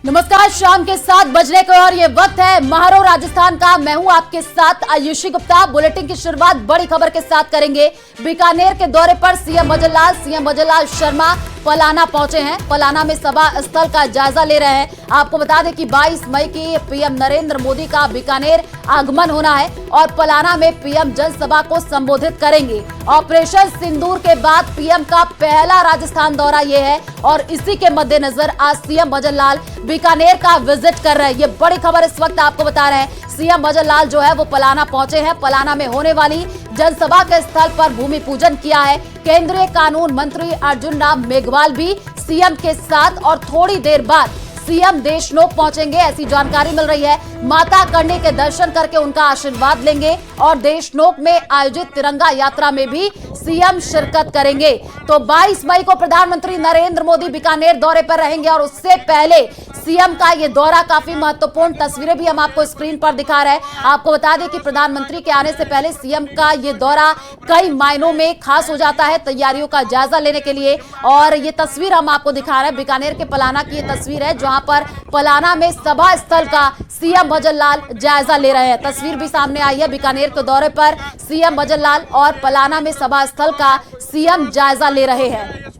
नमस्कार, शाम के 7 बजने को और ये वक्त है महारो राजस्थान का। मैं हूं आपके साथ आयुषी गुप्ता। बुलेटिन की शुरुआत बड़ी खबर के साथ करेंगे। बीकानेर के दौरे पर सीएम भजन लाल शर्मा पलाना पहुंचे हैं। पलाना में सभा स्थल का जायजा ले रहे हैं। आपको बता दें कि 22 मई की पीएम नरेंद्र मोदी का बीकानेर आगमन होना है और पलाना में पीएम जनसभा को संबोधित करेंगे। ऑपरेशन सिंदूर के बाद पीएम का पहला राजस्थान दौरा ये है और इसी के मद्देनजर आज सीएम भजन लाल बीकानेर का विजिट कर रहे हैं। ये बड़ी खबर इस वक्त आपको बता रहे हैं। सीएम भजन लाल जो है वो पलाना पहुंचे हैं। पलाना में होने वाली जनसभा के स्थल पर भूमि पूजन किया है। केंद्रीय कानून मंत्री अर्जुन राम मेघवाल भी सीएम के साथ और थोड़ी देर बाद सीएम देशनोक पहुंचेंगे, ऐसी जानकारी मिल रही है। माता कर्णी के दर्शन करके उनका आशीर्वाद लेंगे और देशनोक में आयोजित तिरंगा यात्रा में भी सीएम शिरकत करेंगे। तो 22 मई को प्रधानमंत्री नरेंद्र मोदी बीकानेर दौरे पर रहेंगे और उससे पहले सीएम का ये दौरा काफी महत्वपूर्ण। तस्वीरें भी हम आपको स्क्रीन पर दिखा रहे हैं। आपको बता दें कि प्रधानमंत्री के आने से पहले सीएम का ये दौरा कई मायनों में खास हो जाता है, तैयारियों का जायजा लेने के लिए। और ये तस्वीर हम आपको दिखा रहे हैं, बीकानेर के पलाना की ये तस्वीर है, जहां पर पलाना में सभा स्थल का सीएम भजन लाल जायजा ले रहे हैं। तस्वीर भी सामने आई है। बीकानेर के दौरे पर सीएम भजन लाल और पलाना में सभा स्थल का सीएम जायजा ले रहे हैं।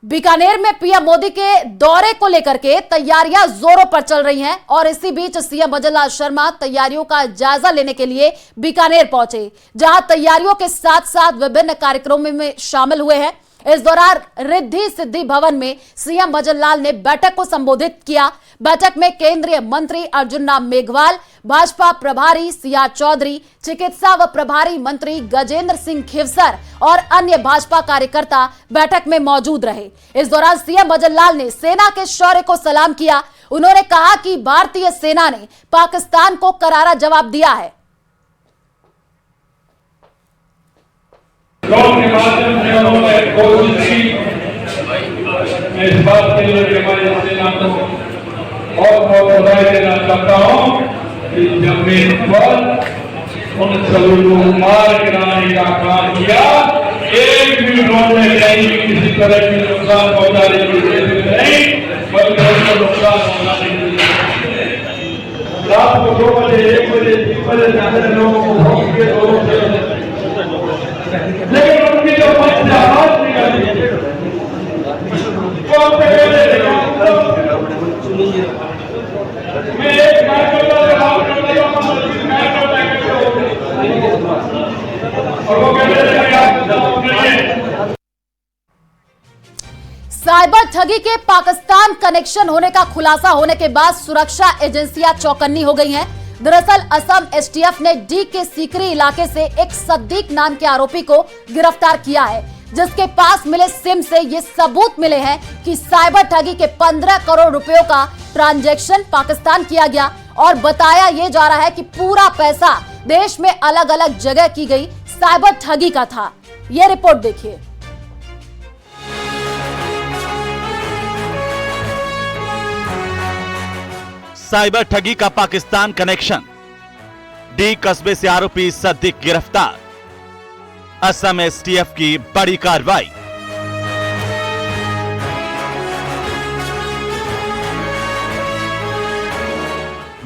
बीकानेर में पीएम मोदी के दौरे को लेकर के तैयारियां जोरों पर चल रही हैं और इसी बीच सीएम भजन लाल शर्मा तैयारियों का जायजा लेने के लिए बीकानेर पहुंचे, जहां तैयारियों के साथ साथ विभिन्न कार्यक्रमों में शामिल हुए हैं। इस दौरान रिद्धि सिद्धि भवन में सीएम भजन लाल ने बैठक को संबोधित किया। बैठक में केंद्रीय मंत्री अर्जुन राम मेघवाल, भाजपा प्रभारी सीआर चौधरी, चिकित्सा व प्रभारी मंत्री गजेंद्र सिंह खिवसर और अन्य भाजपा कार्यकर्ता बैठक में मौजूद रहे। इस दौरान सीएम भजन लाल ने सेना के शौर्य को सलाम किया। उन्होंने कहा कि भारतीय सेना ने पाकिस्तान को करारा जवाब दिया है। के माध्यम से उन्होंने कोशिश की। मैं इस बात के लिए हमारे सेना को बहुत बधाई देना चाहता हूँ कि जब मेरे पर उन सभी को मार गिराने का काम किया, एक भी उन्होंने कहीं किसी तरह की नुकसान पहुंचाने की कोशिश नहीं, बल्कि उनको नुकसान पहुंचाने की रात को 2 बजे 1 बजे 3 बजे जाने लोगों को भोग के दोनों से, लेकिन उनकी जो आवाज निकली वो मैं एक कार्यकर्ता से बात करता हूं और वो कहते हैं साइबर ठगी के पाकिस्तान कनेक्शन होने का खुलासा होने के बाद सुरक्षा एजेंसियां चौकन्नी हो गई हैं। दरअसल असम एसटीएफ ने डी के सीकरी इलाके से एक सद्दीक नाम के आरोपी को गिरफ्तार किया है, जिसके पास मिले सिम से ये सबूत मिले हैं कि साइबर ठगी के 15 करोड़ रुपयों का ट्रांजैक्शन पाकिस्तान किया गया और बताया ये जा रहा है कि पूरा पैसा देश में अलग अलग जगह की गई साइबर ठगी का था। ये रिपोर्ट देखिए। साइबर ठगी का पाकिस्तान कनेक्शन, डी कस्बे से आरोपी सद्दीक गिरफ्तार, असम एसटीएफ की बड़ी कार्रवाई।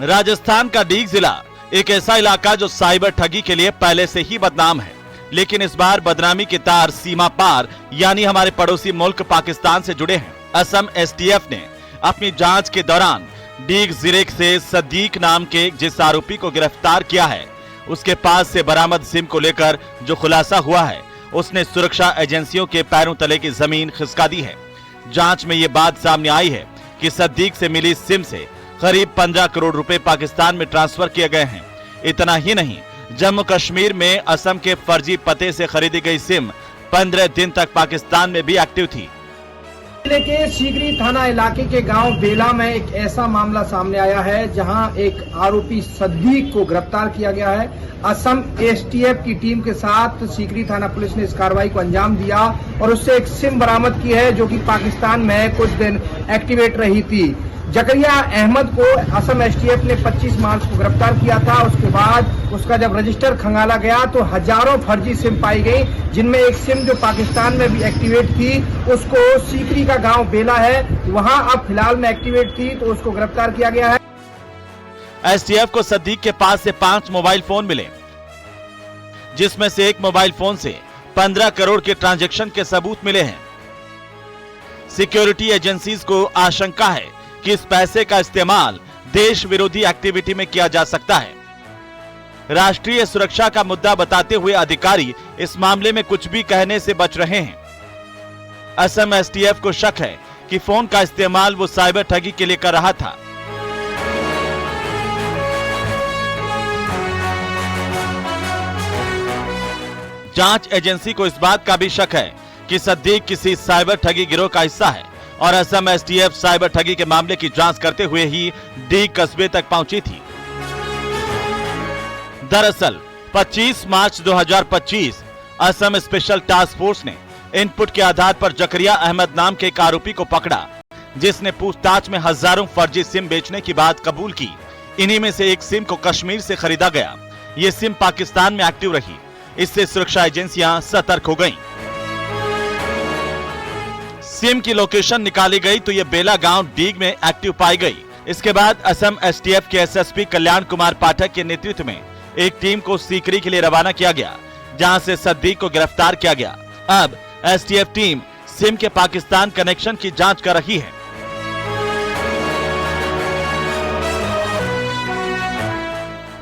राजस्थान का डीग जिला एक ऐसा इलाका जो साइबर ठगी के लिए पहले से ही बदनाम है, लेकिन इस बार बदनामी के तार सीमा पार यानी हमारे पड़ोसी मुल्क पाकिस्तान से जुड़े हैं। असम एसटीएफ ने अपनी जांच के दौरान डीग जिले से सद्दीक नाम के जिस आरोपी को गिरफ्तार किया है, उसके पास से बरामद सिम को लेकर जो खुलासा हुआ है, उसने सुरक्षा एजेंसियों के पैरों तले की जमीन खिसका दी है। जांच में ये बात सामने आई है कि सद्दीक से मिली सिम से करीब 15 करोड़ रुपए पाकिस्तान में ट्रांसफर किए गए हैं। इतना ही नहीं, जम्मू कश्मीर में असम के फर्जी पते से खरीदी गई सिम 15 दिन तक पाकिस्तान में भी एक्टिव थी। जिले के सीकरी थाना इलाके के गांव बेला में एक ऐसा मामला सामने आया है जहां एक आरोपी सद्दीक को गिरफ्तार किया गया है। असम एसटीएफ की टीम के साथ सीकरी थाना पुलिस ने इस कार्रवाई को अंजाम दिया और उससे एक सिम बरामद की है जो कि पाकिस्तान में कुछ दिन एक्टिवेट रही थी। जकरिया अहमद को असम एसटीएफ ने 25 मार्च को गिरफ्तार किया था। उसके बाद उसका जब रजिस्टर खंगाला गया तो हजारों फर्जी सिम पाई गई, जिनमें एक सिम जो पाकिस्तान में भी एक्टिवेट थी, उसको सीकरी का गांव बेला है, वहां अब फिलहाल में एक्टिवेट थी, तो उसको गिरफ्तार किया गया है। एसटीएफ को सद्दीक के पास से 5 मोबाइल फोन मिले, जिसमें से एक मोबाइल फोन से 15 करोड़ के ट्रांजैक्शन के सबूत मिले हैं। सिक्योरिटी एजेंसीज को आशंका है कि इस पैसे का इस्तेमाल देश विरोधी एक्टिविटी में किया जा सकता है। राष्ट्रीय सुरक्षा का मुद्दा बताते हुए अधिकारी इस मामले में कुछ भी कहने से बच रहे हैं। असम एसटीएफ को शक है कि फोन का इस्तेमाल वो साइबर ठगी के लिए कर रहा था। जांच एजेंसी को इस बात का भी शक है कि सद्दीक किसी साइबर ठगी गिरोह का हिस्सा है और असम एसटीएफ साइबर ठगी के मामले की जांच करते हुए ही डीग कस्बे तक पहुंची थी। दरअसल 25 मार्च 2025 असम स्पेशल टास्क फोर्स ने इनपुट के आधार पर जकरिया अहमद नाम के एक आरोपी को पकड़ा, जिसने पूछताछ में हजारों फर्जी सिम बेचने की बात कबूल की। इन्हीं में से एक सिम को कश्मीर से खरीदा गया। ये सिम पाकिस्तान में एक्टिव रही। इससे सुरक्षा एजेंसियां सतर्क हो गईं। सिम की लोकेशन निकाली गई तो ये बेला गांव डीग में एक्टिव पाई गई। इसके बाद असम एसटीएफ के एसएसपी कल्याण कुमार पाठक के नेतृत्व में एक टीम को सीकरी के लिए रवाना किया गया, जहां से सद्दीक को गिरफ्तार किया गया। अब एसटीएफ टीम सिम के पाकिस्तान कनेक्शन की जांच कर रही है।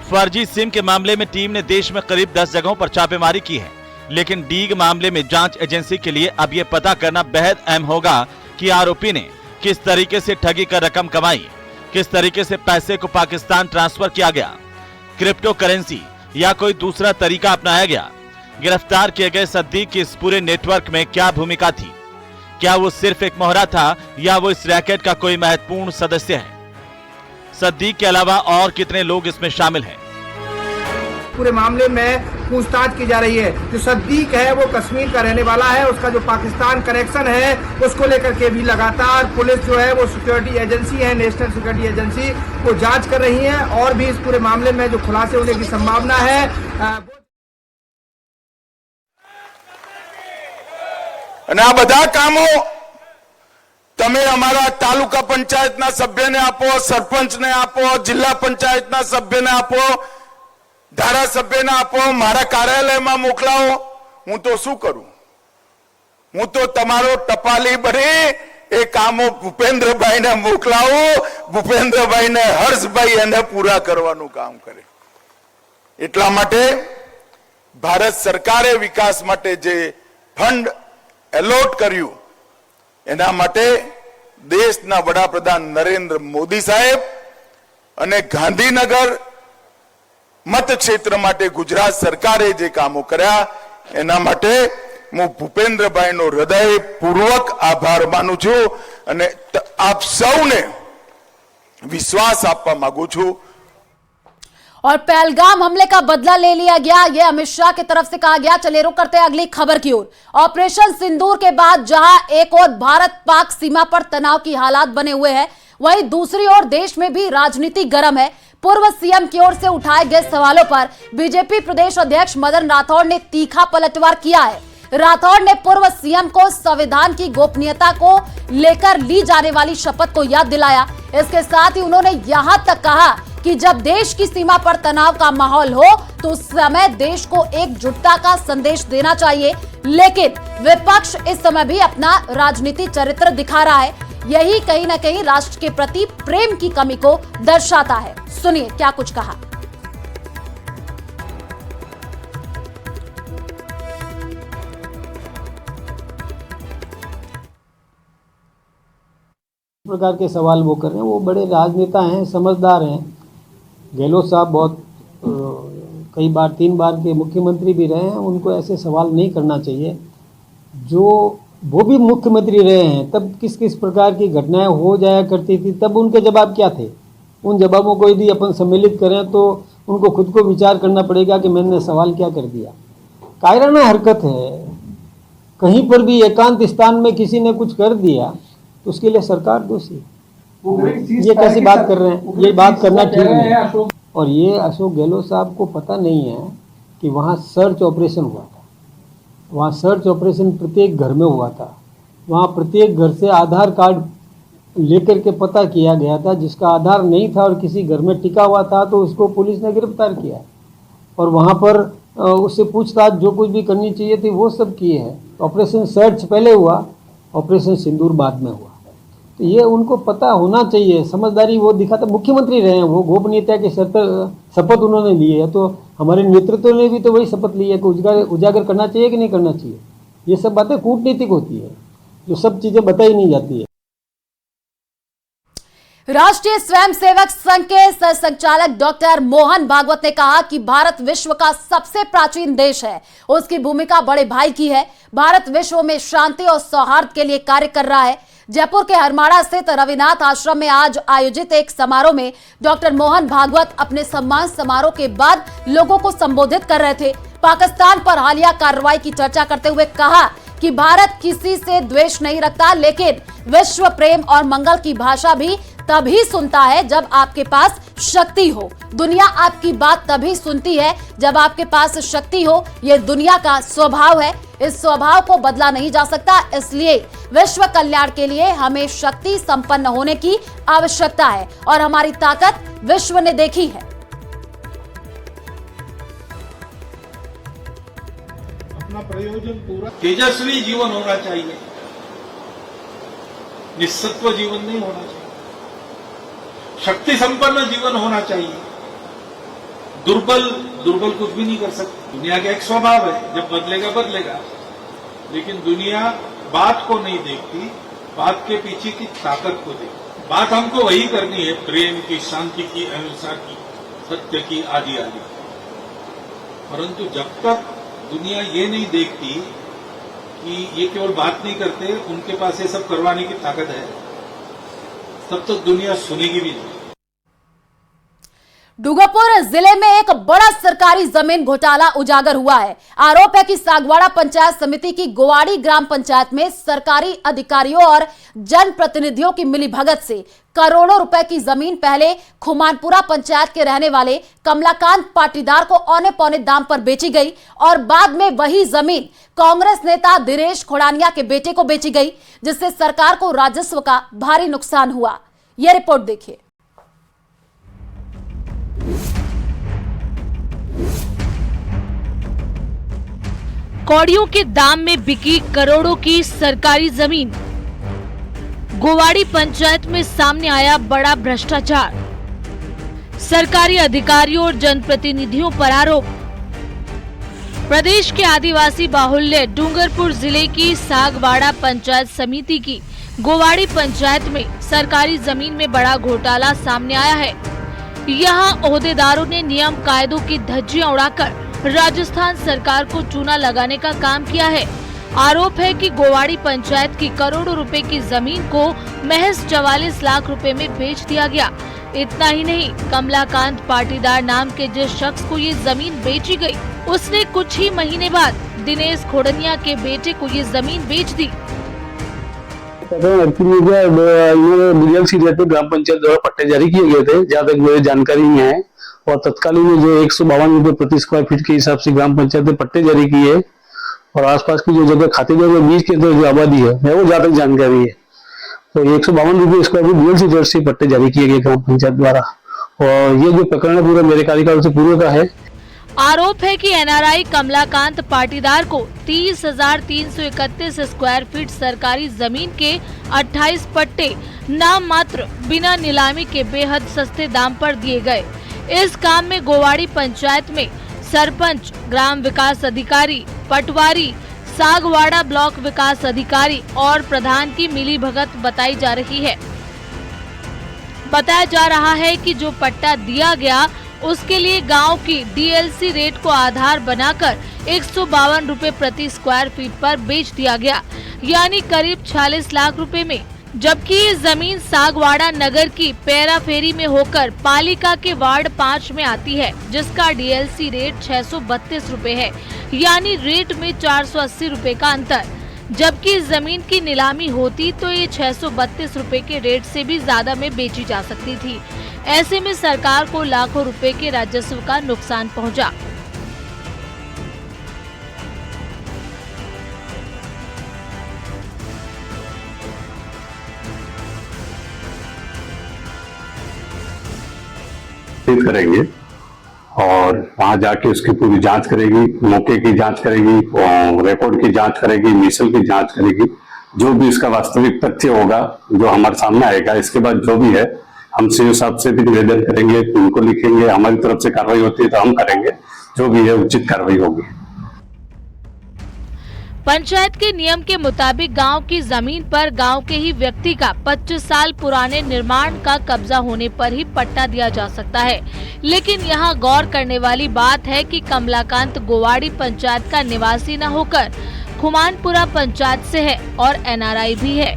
फर्जी सिम के मामले में टीम ने देश में करीब 10 जगहों पर छापेमारी की है, लेकिन डीग मामले में जांच एजेंसी के लिए अब यह पता करना बेहद अहम होगा कि आरोपी ने किस तरीके से ठगी कर रकम कमाई, किस तरीके से पैसे को पाकिस्तान ट्रांसफर किया गया, क्रिप्टो करेंसी या कोई दूसरा तरीका अपनाया गया। गिरफ्तार किए गए सद्दीक की इस पूरे नेटवर्क में क्या भूमिका थी? क्या वो सिर्फ एक मोहरा था या वो इस रैकेट का कोई महत्वपूर्ण सदस्य है? सद्दीक के अलावा और कितने लोग इसमें शामिल हैं? पूरे मामले में पूछताछ की जा रही है। जो सद्दीक है वो कश्मीर का रहने वाला है, उसका जो पाकिस्तान कनेक्शन है उसको लेकर के भी लगातार पुलिस जो है वो सिक्योरिटी एजेंसी है, नेशनल सिक्योरिटी एजेंसी, वो जांच कर रही है और भी इस पूरे मामले में जो खुलासे होने की संभावना है। અને આ બધા કામો તમે અમારા તાલુકા પંચાયતના સભ્યને આપો, સરપંચને આપો, જિલ્લા પંચાયતના સભ્યને આપો, ધારાસભ્યને આપો, મારા કાર્યાલયમાં મોકલાવો। હું તો શું કરું? હું તો તમારો ટપાલી બની એ કામો ભૂપેન્દ્રભાઈને મોકલાવો, ભૂપેન્દ્રભાઈને હર્ષભાઈ એને પૂરા કરવાનું કામ કરે। એટલા માટે ભારત સરકારે વિકાસ માટે જે ફંડ એલોટ કર્યું એના માટે દેશના વડાપ્રધાન નરેન્દ્ર મોદી સાહેબ અને ગાંધીનગર મત ક્ષેત્ર માટે ગુજરાત સરકારે જે કામો કર્યા એના માટે હું ભૂપેન્દ્રભાઈનો હૃદયપૂર્વક આભાર માનું છું અને આપ સૌને વિશ્વાસ આપવા માંગુ છું। और पहलगाम हमले का बदला ले लिया गया, यह अमित शाह की तरफ से कहा गया। चलिए रुक करते हैं अगली खबर की ओर। ऑपरेशन सिंदूर के बाद जहां एक और भारत पाक सीमा पर तनाव की हालात बने हुए हैं, वहीं दूसरी ओर देश में भी राजनीति गर्म है। पूर्व सीएम की ओर से उठाए गए सवालों पर बीजेपी प्रदेश अध्यक्ष मदन राठौड़ ने तीखा पलटवार किया है। राठौड़ ने पूर्व सीएम को संविधान की गोपनीयता को लेकर ली जाने वाली शपथ को याद दिलाया। इसके साथ ही उन्होंने यहां तक कहा कि जब देश की सीमा पर तनाव का माहौल हो तो उस समय देश को एकजुटता का संदेश देना चाहिए, लेकिन विपक्ष इस समय भी अपना राजनीतिक चरित्र दिखा रहा है। यही कहीं ना कहीं राष्ट्र के प्रति प्रेम की कमी को दर्शाता है। सुनिए क्या कुछ कहा। प्रकार के सवाल वो कर रहे हैं, वो बड़े राजनेता हैं, समझदार हैं। गहलोत साहब बहुत कई बार 3 बार के मुख्यमंत्री भी रहे हैं, उनको ऐसे सवाल नहीं करना चाहिए। जो वो भी मुख्यमंत्री रहे हैं तब किस किस प्रकार की घटनाएं हो जाया करती थी, तब उनके जवाब क्या थे? उन जवाबों को यदि अपन सम्मिलित करें तो उनको खुद को विचार करना पड़ेगा कि मैंने सवाल क्या कर दिया। कायराना हरकत है। कहीं पर भी एकांत स्थान में किसी ने कुछ कर दिया तो उसके लिए सरकार दोषी। ये कैसी बात कर रहे हैं? ये बात करना ठीक नहीं। और ये अशोक गहलोत साहब को पता नहीं है कि वहाँ सर्च ऑपरेशन हुआ था। वहाँ सर्च ऑपरेशन प्रत्येक घर में हुआ था। वहाँ प्रत्येक घर से आधार कार्ड लेकर के पता किया गया था। जिसका आधार नहीं था और किसी घर में टिका हुआ था तो उसको पुलिस ने गिरफ्तार किया और वहाँ पर उससे पूछताछ जो कुछ भी करनी चाहिए थी वो सब किए हैं। ऑपरेशन सर्च पहले हुआ, ऑपरेशन सिंदूर बाद में हुआ। तो ये उनको पता होना चाहिए, समझदारी वो दिखाता। मुख्यमंत्री रहे हैं वो, गोपनीयता के शपथ उन्होंने ली है, तो हमारे नेतृत्व ने भी तो वही शपथ ली है कि उजागर करना चाहिए कि नहीं करना चाहिए। ये सब बातें कूटनीतिक होती है, जो सब चीज़ें बताई नहीं जाती है। राष्ट्रीय स्वयंसेवक संघ के सह संचालक डॉक्टर मोहन भागवत ने कहा कि भारत विश्व का सबसे प्राचीन देश है, उसकी भूमिका बड़े भाई की है। भारत विश्व में शांति और सौहार्द के लिए कार्य कर रहा है। जयपुर के हरमाड़ा स्थित रविनाथ आश्रम में आज आयोजित एक समारोह में डॉक्टर मोहन भागवत अपने सम्मान समारोह के बाद लोगों को संबोधित कर रहे थे। पाकिस्तान पर हालिया कार्रवाई की चर्चा करते हुए कहा कि भारत किसी से द्वेष नहीं रखता, लेकिन विश्व प्रेम और मंगल की भाषा भी तभी सुनता है जब आपके पास शक्ति हो। दुनिया आपकी बात तभी सुनती है जब आपके पास शक्ति हो। यह दुनिया का स्वभाव है, इस स्वभाव को बदला नहीं जा सकता। इसलिए विश्व कल्याण के लिए हमें शक्ति संपन्न होने की आवश्यकता है और हमारी ताकत विश्व ने देखी है। अपना प्रयोजन पूरा तेजस्वी जीवन होना चाहिए, निस्सत्व जीवन नहीं होना चाहिए। शक्ति संपन्न जीवन होना चाहिए। दुर्बल कुछ भी नहीं कर सकते। दुनिया का एक स्वभाव है, जब बदलेगा बदलेगा, लेकिन दुनिया बात को नहीं देखती, बात के पीछे की ताकत को देखती। बात हमको वही करनी है, प्रेम की, शांति की, अहिंसा की, सत्य की, आदि आदि। परंतु जब तक दुनिया ये नहीं देखती कि ये केवल बात नहीं करते, उनके पास ये सब करवाने की ताकत है, तब तक दुनिया सुनेगी भी नहीं। डूंगरपुर जिले में एक बड़ा सरकारी जमीन घोटाला उजागर हुआ है। आरोप है कि सागवाड़ा पंचायत समिति की गोवाड़ी ग्राम पंचायत में सरकारी अधिकारियों और जनप्रतिनिधियों की मिलीभगत से करोड़ों रुपए की जमीन पहले खुमानपुरा पंचायत के रहने वाले कमलाकांत पाटीदार को औने पौने दाम पर बेची गई और बाद में वही जमीन कांग्रेस नेता दिनेश खोड़ानिया के बेटे को बेची गई, जिससे सरकार को राजस्व का भारी नुकसान हुआ। यह रिपोर्ट देखिए। कौड़ियों के दाम में बिकी करोड़ों की सरकारी जमीन। गोवाड़ी पंचायत में सामने आया बड़ा भ्रष्टाचार। सरकारी अधिकारियों और जनप्रतिनिधियों पर आरोप। प्रदेश के आदिवासी बाहुल्य डूंगरपुर जिले की सागवाड़ा पंचायत समिति की गोवाड़ी पंचायत में सरकारी जमीन में बड़ा घोटाला सामने आया है। यहाँ ओहदेदारों ने नियम कायदों की धज्जियां उड़ाकर राजस्थान सरकार को चूना लगाने का काम किया है। आरोप है कि गोवाड़ी पंचायत की करोड़ों रुपए की जमीन को महज 44 लाख रुपए में बेच दिया गया। इतना ही नहीं, कमलाकांत पाटीदार नाम के जिस शख्स को ये जमीन बेची गई, उसने कुछ ही महीने बाद दिनेश खोड़निया के बेटे को ये जमीन बेच दी। डीएलसी रेट पे ग्राम पंचायत द्वारा पट्टे जारी किए गए थे, जहाँ तक मेरी जानकारी में है, और तत्कालीन में जो 152 रुपए प्रति स्क्वायर फीट के हिसाब से ग्राम पंचायत ने पट्टे जारी किए और आसपास की जो जगह खातेदार के बीच के अंदर जो आबादी है वो जहाँ तक जानकारी है, तो 152 रुपए स्क्वायर फीट डीएलसी रेट से पट्टे जारी किए गए ग्राम पंचायत द्वारा। और ये जो प्रकरण है पूरा मेरे कार्यकाल से पूर्व का है। आरोप है कि एनआरआई कमलाकांत पाटीदार को 30,331 स्क्वायर फीट सरकारी जमीन के 28 पट्टे नाम मात्र बिना नीलामी के बेहद सस्ते दाम पर दिए गए। इस काम में गोवाड़ी पंचायत में सरपंच, ग्राम विकास अधिकारी, पटवारी, सागवाड़ा ब्लॉक विकास अधिकारी और प्रधान की मिलीभगत बताई जा रही है। बताया जा रहा है कि जो पट्टा दिया गया उसके लिए गांव की डीएलसी रेट को आधार बनाकर 152 रुपए प्रति स्क्वायर फीट पर बेच दिया गया, यानी करीब 46 लाख रुपए में। जबकि ये जमीन सागवाड़ा नगर की पैरा फेरी में होकर पालिका के वार्ड 5 में आती है, जिसका डीएलसी रेट 632 रुपए है, यानी रेट में 480 रुपए का अंतर। जबकि इस जमीन की नीलामी होती तो ये 632 रुपए के रेट से भी ज्यादा में बेची जा सकती थी। ऐसे में सरकार को लाखों रुपए के राजस्व का नुकसान पहुंचा। करेंगे और वहां जाके उसकी पूरी जांच करेगी, मौके की जांच करेगी, रिकॉर्ड की जांच करेगी, मिसल की जांच करेगी। जो भी इसका वास्तविक तथ्य होगा जो हमारे सामने आएगा, इसके बाद जो भी है हम सीओ साहब से भी निवेदन करेंगे, उनको लिखेंगे, हमारी तरफ से कार्रवाई होती है तो हम करेंगे, जो भी है उचित कार्रवाई होगी। पंचायत के नियम के मुताबिक गांव की जमीन पर गांव के ही व्यक्ति का 25 साल पुराने निर्माण का कब्जा होने पर ही पट्टा दिया जा सकता है। लेकिन यहां गौर करने वाली बात है कि कमलाकांत गोवाड़ी पंचायत का निवासी न होकर खुमानपुरा पंचायत से है और एनआरआई भी है।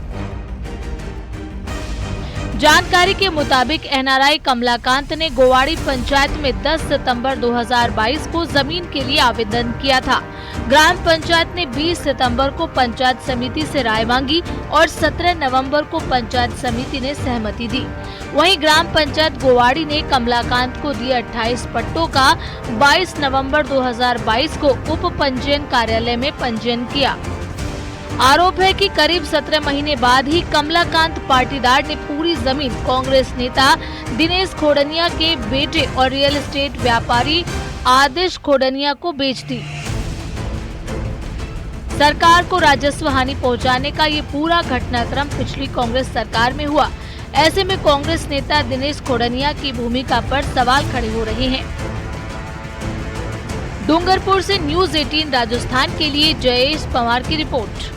जानकारी के मुताबिक एनआरआई कमलाकांत ने गोवाड़ी पंचायत में 10 सितंबर 2022 को जमीन के लिए आवेदन किया था। ग्राम पंचायत ने 20 सितंबर को पंचायत समिति से राय मांगी और 17 नवंबर को पंचायत समिति ने सहमति दी। वहीं ग्राम पंचायत गोवाड़ी ने कमलाकांत को दिए 28 पट्टों का 22 नवंबर 2022 को उप पंजीयन कार्यालय में पंजीयन किया। आरोप है कि करीब 17 महीने बाद ही कमलाकांत पाटीदार ने पूरी जमीन कांग्रेस नेता दिनेश खोडनिया के बेटे और रियल एस्टेट व्यापारी आदेश खोडनिया को बेच दी। सरकार को राजस्व हानि पहुंचाने का ये पूरा घटनाक्रम पिछली कांग्रेस सरकार में हुआ। ऐसे में कांग्रेस नेता दिनेश खोडनिया की भूमिका पर सवाल खड़े हो रहे हैं। डूंगरपुर से न्यूज़ 18 राजस्थान के लिए जयेश पवार की रिपोर्ट।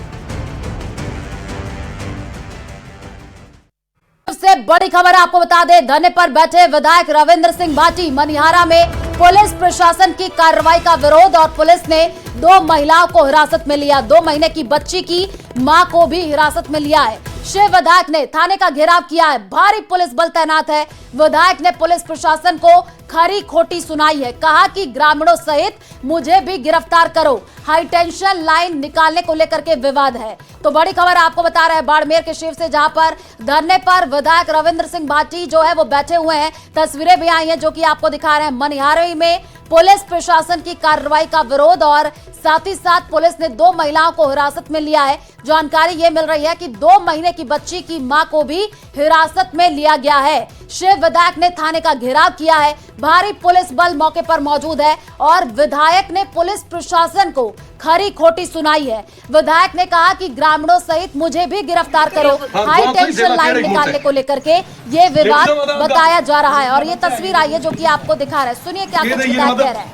सबसे बड़ी खबर आपको बता दें, धरने पर बैठे विधायक रविंद्र सिंह भाटी। मनिहारा में पुलिस प्रशासन की कार्रवाई का विरोध और पुलिस ने 2 महिलाओं को हिरासत में लिया। 2 महीने की बच्ची की मां को भी हिरासत में लिया है। शिव विधायक ने थाने का घेराव किया है, भारी पुलिस बल तैनात है। विधायक ने पुलिस प्रशासन को खरी खोटी सुनाई है, कहा कि ग्रामीणों सहित मुझे भी गिरफ्तार करो। हाई टेंशन लाइन निकालने को लेकर के विवाद है। तो बड़ी खबर आपको बता रहे हैं बाड़मेर के शिव से, जहां पर धरने पर विधायक रविंद्र सिंह भाटी जो है वो बैठे हुए हैं। तस्वीरें भी आई हैं जो कि आपको दिखा रहे हैं। मनिहारी में पुलिस प्रशासन की कार्रवाई का विरोध और साथ ही साथ पुलिस ने 2 महिलाओं को हिरासत में लिया है। जानकारी ये मिल रही है कि 2 महीने की बच्ची की मां को भी हिरासत में लिया गया है। शिव विधायक ने थाने का घेराव किया है, भारी पुलिस बल मौके पर मौजूद है और विधायक ने पुलिस प्रशासन को खरी खोटी सुनाई है। विधायक ने कहा कि ग्रामीणों सहित मुझे भी गिरफ्तार करो। हाई टेंशन लाइन निकालने को लेकर के ये विवाद बताया जा रहा है और ये तस्वीर आई है जो कि आपको दिखा रहा है। सुनिए क्या कुछ विधायक कह रहे हैं।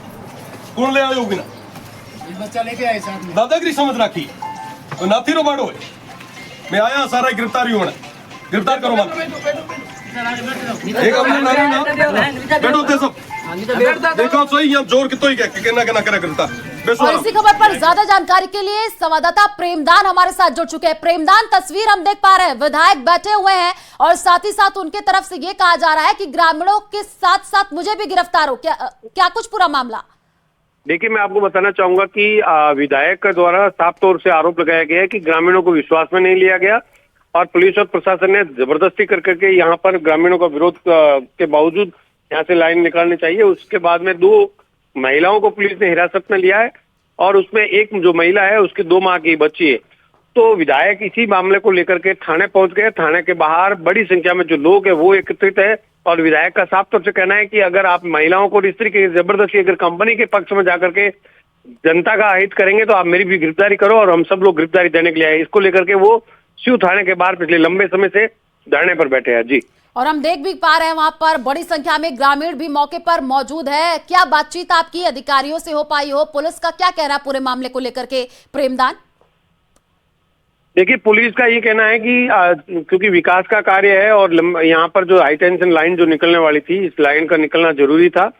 कौन ले आए होगी ना बच्चा लेके आए साथ में दादागिरी समझ रखी तो नाथी रो बाड़ो है। मैं आया सारा गिरफ्तारी होना, गिरफ्तार करो मत। एक अपने नारे ना बैठो थे सब देखो सही यहाँ जोर कितो ही कहना करे गिरफ्तार। और इसी खबर पर ज्यादा जानकारी के लिए संवाददाता प्रेमदान हमारे साथ जुड़ चुके हैं। प्रेमदान, तस्वीर हम देख पा रहे हैं, विधायक बैठे हुए हैं और साथ ही साथ उनके तरफ से ये कहा जा रहा है कि ग्रामीणों के साथ साथ मुझे भी गिरफ्तार हो। क्या कुछ पूरा मामला? देखिए, मैं आपको बताना चाहूंगा कि विधायक के द्वारा साफ तौर से आरोप लगाया गया है कि ग्रामीणों को विश्वास में नहीं लिया गया और पुलिस और प्रशासन ने जबरदस्ती करके यहाँ पर ग्रामीणों का विरोध के बावजूद यहाँ से लाइन निकालनी चाहिए। उसके बाद में 2 महिलाओं को पुलिस ने हिरासत में लिया है और उसमें एक जो महिला है उसकी 2 माह की बच्ची है। तो विधायक इसी मामले को लेकर के थाने पहुंच गए। थाने के बाहर बड़ी संख्या में जो लोग है वो एकत्रित है और विधायक का साफ तौर से कहना है कि अगर आप महिलाओं को इस तरीके से जबरदस्ती अगर कंपनी के पक्ष में जाकर के जनता का हित करेंगे तो आप मेरी भी गिरफ्तारी करो और हम सब लोग गिरफ्तारी देने के लिए आए। इसको लेकर के वो शिव थाने के बाहर पिछले लंबे समय से धरने पर बैठे हैं। जी, और हम देख भी पा रहे हैं वहां पर बड़ी संख्या में ग्रामीण भी मौके पर मौजूद है। क्या बातचीत आपकी अधिकारियों से हो पाई हो? पुलिस का क्या कहना है पूरे मामले को लेकर के? प्रेमदान, देखिए, पुलिस का ये कहना है कि क्योंकि विकास का कार्य है और यहाँ पर जो हाई टेंशन लाइन जो निकलने वाली थी, इस लाइन का निकलना जरूरी था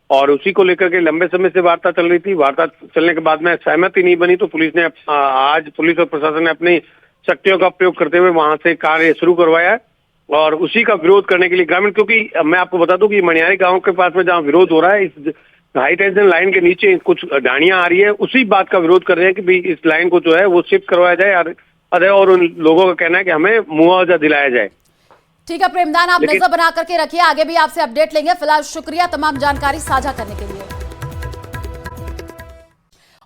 और उसी को लेकर के लंबे समय से वार्ता चल रही थी। वार्ता चलने के बाद में सहमति नहीं बनी तो पुलिस ने आज पुलिस और प्रशासन ने अपनी शक्तियों का प्रयोग करते हुए वहां से कार्य शुरू करवाया है और उसी का विरोध करने के लिए ग्रामीण, क्योंकि मैं आपको बता दूं कि मनिहारी गांव के पास में जहाँ विरोध हो रहा है, इस हाई टेंशन लाइन के नीचे कुछ ढाणियां आ रही है, उसी बात का विरोध कर रहे हैं कि भाई इस लाइन को जो है वो शिफ्ट करवाया जाए और उन लोगों का कहना है कि हमें मुआवजा दिलाया जाए। ठीक है प्रेमदान, आप नजर बना करके रखिए, आगे भी आपसे अपडेट लेंगे। फिलहाल शुक्रिया तमाम जानकारी साझा करने के लिए।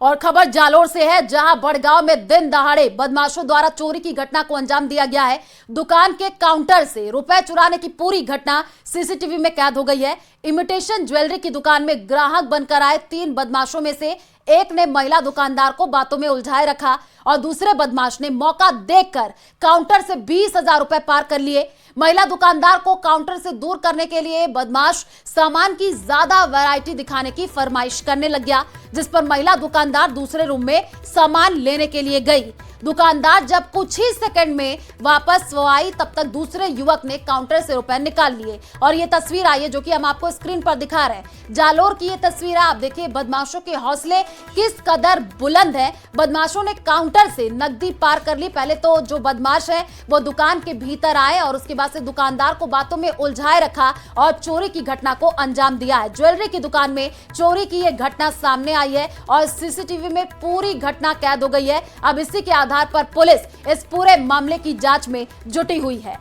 और खबर जालोर से है, जहां बड़गांव में दिन दहाड़े बदमाशों द्वारा चोरी की घटना को अंजाम दिया गया है। दुकान के काउंटर से रुपए चुराने की पूरी घटना सीसीटीवी में कैद हो गई है। इमिटेशन ज्वेलरी की दुकान में ग्राहक बनकर आए 3 बदमाशों में से एक ने महिला दुकानदार को बातों में उलझाए रखा और दूसरे बदमाश ने मौका देखकर काउंटर से 20,000 रुपए पार कर लिए। महिला दुकानदार को काउंटर से दूर करने के लिए बदमाश सामान की ज्यादा वैरायटी दिखाने की फरमाइश करने लग गया, जिस पर महिला दुकानदार दूसरे रूम में सामान लेने के लिए गई। दुकानदार जब कुछ ही सेकंड में वापस आई, तब तक दूसरे युवक ने काउंटर से रुपए निकाल लिए। और ये तस्वीर आई है जो कि हम आपको स्क्रीन पर दिखा रहे हैं। जालोर की ये तस्वीर है, आप देखिए बदमाशों के हौसले किस कदर बुलंद है। बदमाशों ने काउंटर से नकदी पार कर ली। पहले तो जो बदमाश है वो दुकान के भीतर आए और उसके बाद से दुकानदार को बातों में उलझाए रखा और चोरी की घटना को अंजाम दिया है। ज्वेलरी की दुकान में चोरी की यह घटना सामने आई है और सीसीटीवी में पूरी घटना कैद हो गई है। अब इसी के आधार पर पुलिस इस पूरे मामले की जांच में जुटी हुई है।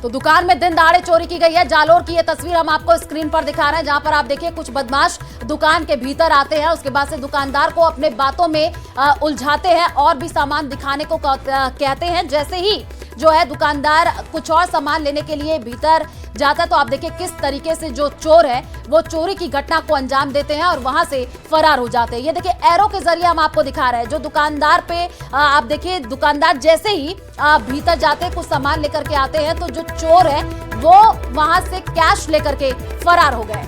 तो दुकान में दिन दहाड़े चोरी की गई है। जालोर की यह तस्वीर हम आपको स्क्रीन पर दिखा रहे हैं, जहां पर आप देखिए कुछ बदमाश दुकान के भीतर आते हैं, उसके बाद से दुकानदार को अपने बातों में उलझाते हैं और भी सामान दिखाने को कहते हैं। जैसे ही जो है दुकानदार कुछ और सामान लेने के लिए भीतर जाता है तो आप देखिए किस तरीके से जो चोर है वो चोरी की घटना को अंजाम देते हैं और वहां से फरार हो जाते हैं। ये देखिए एरो के जरिए हम आपको दिखा रहे हैं, जो दुकानदार पे आप देखिए दुकानदार जैसे ही भीतर जाते कुछ सामान लेकर के आते हैं तो जो चोर है वो वहां से कैश लेकर के फरार हो गए।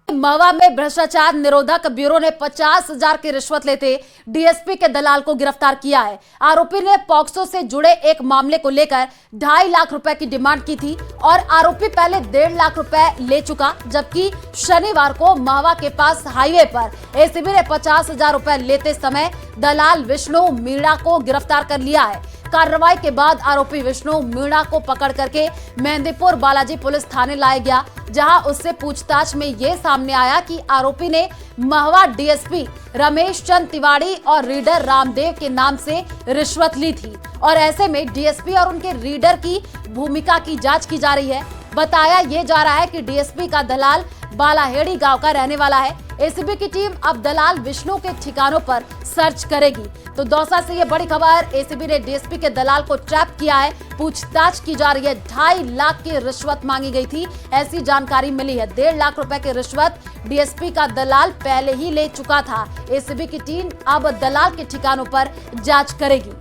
महवा में भ्रष्टाचार निरोधक ब्यूरो ने 50,000 की रिश्वत लेते डीएसपी के दलाल को गिरफ्तार किया है। आरोपी ने पॉक्सो से जुड़े एक मामले को लेकर 2.5 लाख रुपए की डिमांड की थी और आरोपी पहले 1.5 लाख रुपए ले चुका, जबकि शनिवार को महवा के पास हाईवे पर एसीबी ने 50,000 रुपए लेते समय दलाल विष्णु मीणा को गिरफ्तार कर लिया है। कार्रवाई के बाद आरोपी विष्णु मीणा को पकड़ करके मेहंदीपुर बालाजी पुलिस थाने लाया गया, जहां उससे पूछताछ में यह सामने आया कि आरोपी ने महवा डीएसपी रमेश चंद तिवारी और रीडर रामदेव के नाम से रिश्वत ली थी और ऐसे में डीएसपी और उनके रीडर की भूमिका की जांच की जा रही है। बताया यह जा रहा है कि डीएसपी का दलाल बालाहेड़ी गांव का रहने वाला है। एसीबी की टीम अब दलाल विष्णु के ठिकानों पर सर्च करेगी। तो दौसा से ये बड़ी खबर, एसीबी ने डीएसपी के दलाल को ट्रैप किया है, पूछताछ की जा रही है। 2.5 लाख की रिश्वत मांगी गई थी, ऐसी जानकारी मिली है। 1.5 लाख रुपए की रिश्वत डीएसपी का दलाल पहले ही ले चुका था। एसीबी की टीम अब दलाल के ठिकानों पर जांच करेगी।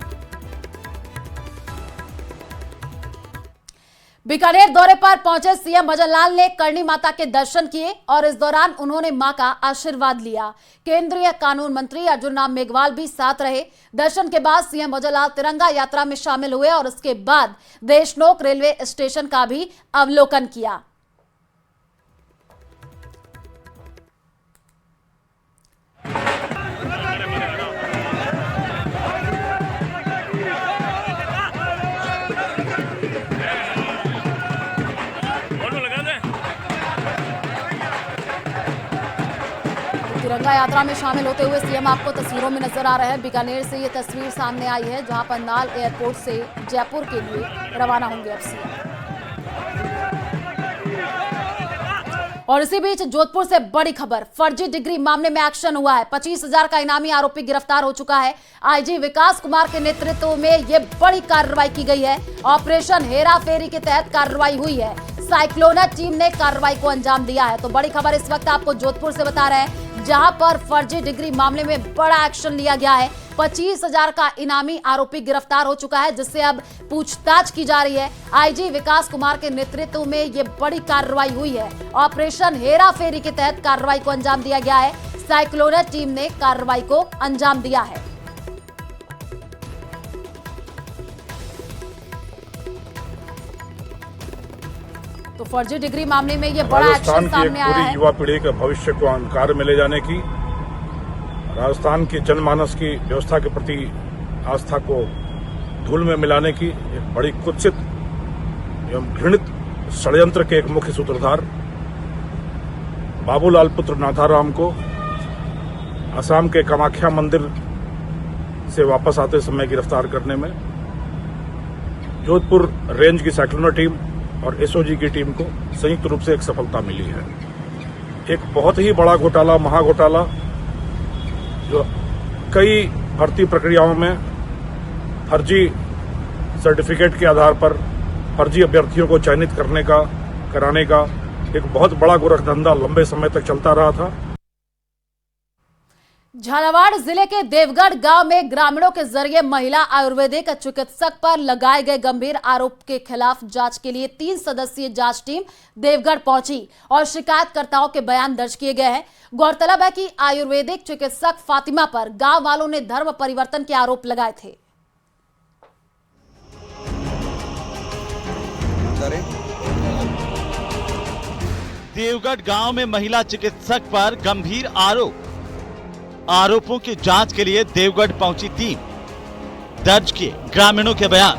बीकानेर दौरे पर पहुंचे सीएम भजन लाल ने करणी माता के दर्शन किए और इस दौरान उन्होंने मां का आशीर्वाद लिया। केंद्रीय कानून मंत्री अर्जुन राम मेघवाल भी साथ रहे। दर्शन के बाद सीएम भजन लाल तिरंगा यात्रा में शामिल हुए और उसके बाद देशनोक रेलवे स्टेशन का भी अवलोकन किया। तिरंगा यात्रा में शामिल होते हुए सीएम आपको तस्वीरों में नजर आ रहे हैं। बीकानेर से ये तस्वीर सामने आई है, जहां पर नाल एयरपोर्ट से जयपुर के लिए रवाना होंगे अब सीएम। और इसी बीच जोधपुर से बड़ी खबर, फर्जी डिग्री मामले में एक्शन हुआ है। 25,000 का इनामी आरोपी गिरफ्तार हो चुका है। आईजी विकास कुमार के नेतृत्व में यह बड़ी कार्रवाई की गई है। ऑपरेशन हेरा फेरी के तहत कार्रवाई हुई है। साइक्लोना टीम ने कार्रवाई को अंजाम दिया है। तो बड़ी खबर इस वक्त आपको जोधपुर से बता रहे हैं, जहां पर फर्जी डिग्री मामले में बड़ा एक्शन लिया गया है। 25,000 का इनामी आरोपी गिरफ्तार हो चुका है, जिससे अब पूछताछ की जा रही है। आईजी विकास कुमार के नेतृत्व में ये बड़ी कार्रवाई हुई है। ऑपरेशन हेरा फेरी के तहत कार्रवाई को अंजाम दिया गया है। साइक्लोना टीम ने कार्रवाई को अंजाम दिया है। तो फर्जी डिग्री मामले में ये बड़ा एक्शन सामने आया है। युवा पीढ़ी के भविष्य को अंधकार में ले जाने की, राजस्थान की जनमानस की व्यवस्था के प्रति आस्था को धूल में मिलाने की एक बड़ी कुत्सित एवं घृणित षड्यंत्र के एक मुख्य सूत्रधार बाबूलाल पुत्र नाथाराम को असम के कामाख्या मंदिर से वापस आते समय गिरफ्तार करने में जोधपुर रेंज की साइक्लोनर टीम और एसओजी की टीम को संयुक्त रूप से एक सफलता मिली है। एक बहुत ही बड़ा घोटाला, महाघोटाला, जो कई भर्ती प्रक्रियाओं में फर्जी सर्टिफिकेट के आधार पर फर्जी अभ्यर्थियों को चयनित कराने का एक बहुत बड़ा गोरखधंधा लंबे समय तक चलता रहा था। झालावाड़ जिले के देवगढ़ गांव में ग्रामीणों के जरिए महिला आयुर्वेदिक चिकित्सक पर लगाए गए गंभीर आरोप के खिलाफ जांच के लिए 3 सदस्यीय जांच टीम देवगढ़ पहुंची और शिकायतकर्ताओं के बयान दर्ज किए गए हैं। गौरतलब है कि आयुर्वेदिक चिकित्सक फातिमा पर गांव वालों ने धर्म परिवर्तन के आरोप लगाए थे। देवगढ़ गांव में महिला चिकित्सक पर गंभीर आरोपों की जांच के लिए देवगढ़ पहुंची टीम, दर्ज किए ग्रामीणों के बयान।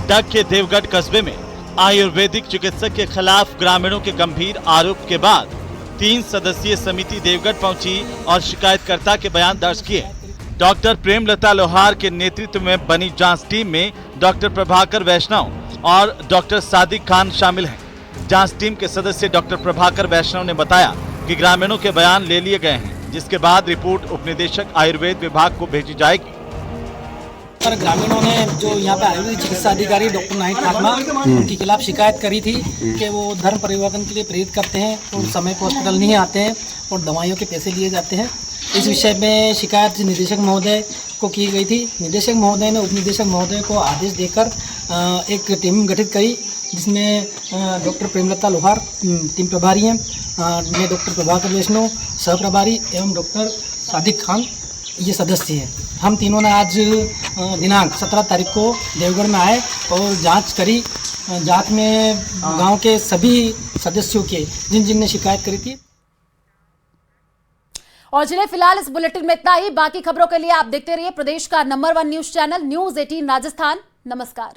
डग के देवगढ़ कस्बे में आयुर्वेदिक चिकित्सक के खिलाफ ग्रामीणों के गंभीर आरोप के बाद 3 सदस्यीय समिति देवगढ़ पहुंची और शिकायतकर्ता के बयान दर्ज किए। डॉक्टर प्रेमलता लोहार के नेतृत्व में बनी जांच टीम में डॉक्टर प्रभाकर वैष्णव और डॉक्टर सादिक खान शामिल हैं। जांच टीम के सदस्य डॉक्टर प्रभाकर वैष्णव ने बताया कि ग्रामीणों के बयान ले लिए गए हैं, जिसके बाद रिपोर्ट उपनिदेशक आयुर्वेद विभाग को भेजी जाएगी। पर ग्रामीणों ने जो यहाँ पे आयुर्वेद चिकित्सा अधिकारी डॉक्टर नाहिद फातिमा उनके खिलाफ शिकायत करी थी कि वो धर्म परिवर्तन के लिए प्रेरित करते हैं और समय पर हॉस्पिटल नहीं आते हैं और दवाइयों के पैसे लिए जाते हैं। इस विषय में शिकायत निदेशक महोदय को की गई थी। निदेशक महोदय ने उपनिदेशक महोदय को आदेश देकर एक टीम गठित करी, जिसमें डॉक्टर प्रेमलता लोहार टीम प्रभारी हैं, मैं डॉक्टर प्रभाकर वैष्णव सह प्रभारी एवं डॉक्टर सादिक खान ये सदस्य हैं। हम तीनों ने आज दिनांक 17 तारीख को देवगढ़ में आए और जांच करी। जांच में गांव के सभी सदस्यों के जिन ने शिकायत करी थी। और चलिए फिलहाल इस बुलेटिन में इतना ही। बाकी खबरों के लिए आप देखते रहिए प्रदेश का number 1 news channel news 18 Rajasthan. नमस्कार।